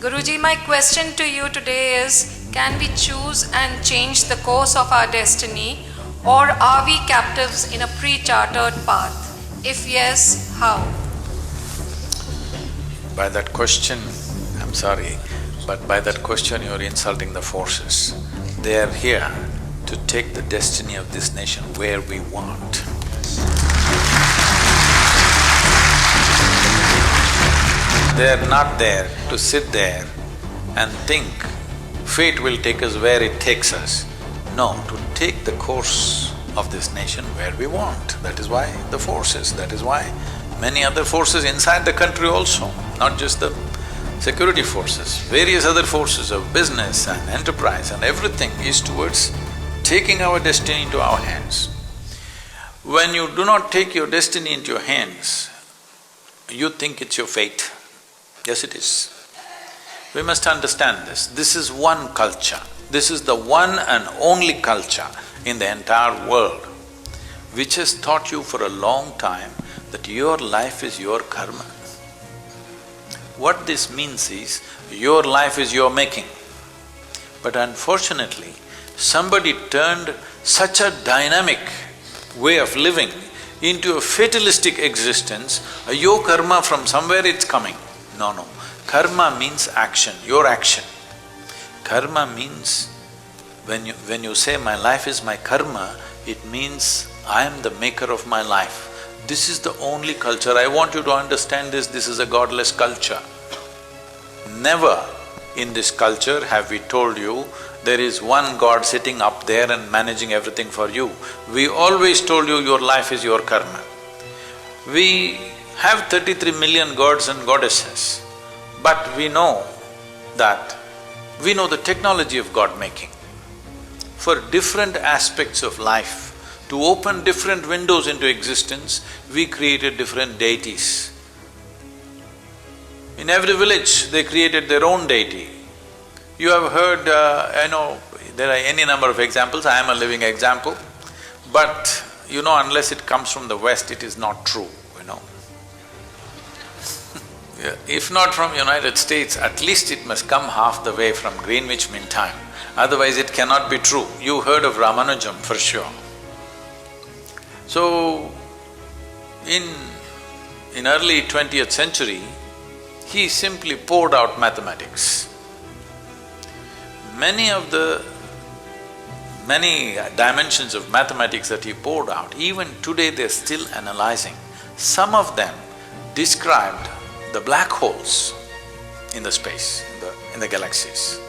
Guruji, my question to you today is, can we choose and change the course of our destiny, or are we captives in a pre-chartered path? If yes, how? By that question, I'm sorry, but by that question you're insulting the forces. They are here to take the destiny of this nation where we want. They are not there to sit there and think fate will take us where it takes us. No, to take the course of this nation where we want. That is why the forces, that is why many other forces inside the country also, not just the security forces, various other forces of business and enterprise and everything is towards taking our destiny into our hands. When you do not take your destiny into your hands, you think it's your fate. Yes, it is. We must understand this. This is one culture. This is the one and only culture in the entire world which has taught you for a long time that your life is your karma. What this means is, your life is your making. But unfortunately, somebody turned such a dynamic way of living into a fatalistic existence, your karma from somewhere it's coming. No. Karma means action, your action. Karma means, when you say my life is my karma, it means I am the maker of my life. This is the only culture. I want you to understand this is a godless culture. Never in this culture have we told you there is one God sitting up there and managing everything for you. We always told you your life is your karma. We have 33 million gods and goddesses, but we know the technology of God-making. For different aspects of life, to open different windows into existence, we created different deities. In every village, they created their own deity. You have heard, there are any number of examples, I am a living example, but unless it comes from the West, it is not true, If not from United States, at least it must come half the way from Greenwich Mean Time, otherwise it cannot be true. You heard of Ramanujam for sure. So, in early 20th century, he simply poured out mathematics. Many dimensions of mathematics that he poured out, even today they're still analyzing. Some of them described the black holes in the space, in the galaxies.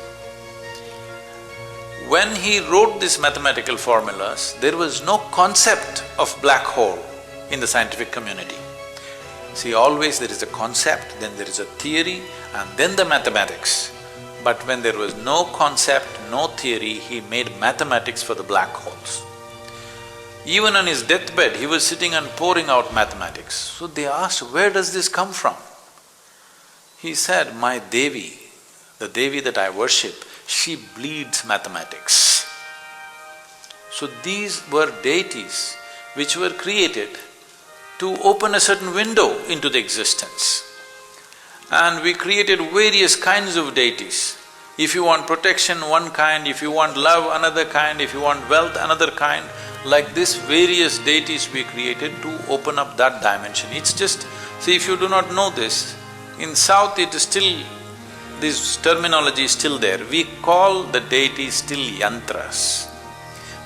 When he wrote these mathematical formulas, there was no concept of black hole in the scientific community. See, always there is a concept, then there is a theory, and then the mathematics. But when there was no concept, no theory, he made mathematics for the black holes. Even on his deathbed, he was sitting and pouring out mathematics. So they asked, where does this come from? He said, my Devi, the Devi that I worship, she bleeds mathematics. So these were deities which were created to open a certain window into the existence. And we created various kinds of deities. If you want protection, one kind; if you want love, another kind; if you want wealth, another kind. Like this, various deities we created to open up that dimension. It's just… see, if you do not know this, in South it is still… this terminology is still there. We call the deities still yantras.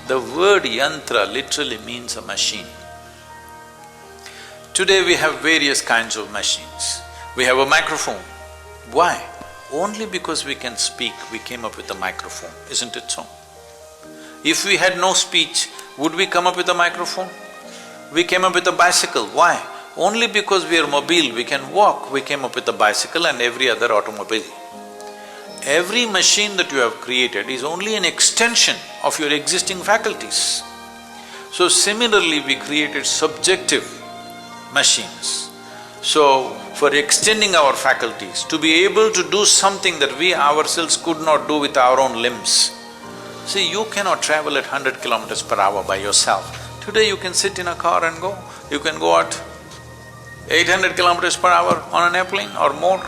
The word yantra literally means a machine. Today we have various kinds of machines. We have a microphone. Why? Only because we can speak, we came up with a microphone, isn't it so? If we had no speech, would we come up with a microphone? We came up with a bicycle. Why? Only because we are mobile, we can walk, we came up with a bicycle and every other automobile. Every machine that you have created is only an extension of your existing faculties. So similarly, we created subjective machines. So, for extending our faculties, to be able to do something that we ourselves could not do with our own limbs. See, you cannot travel at 100 kilometers per hour by yourself. Today you can sit in a car and go. You can go at 800 kilometers per hour on an airplane or more.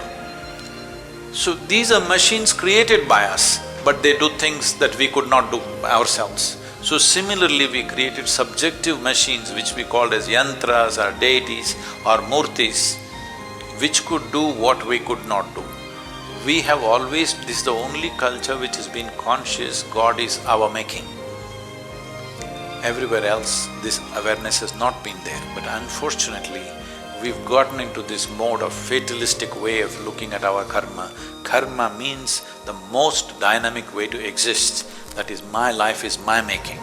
So these are machines created by us, but they do things that we could not do ourselves. So similarly, we created subjective machines which we called as yantras or deities or murtis, which could do what we could not do. We have always… this is the only culture which has been conscious God is our making. Everywhere else, this awareness has not been there, but unfortunately, we've gotten into this mode of fatalistic way of looking at our karma. Karma means the most dynamic way to exist, that is, my life is my making.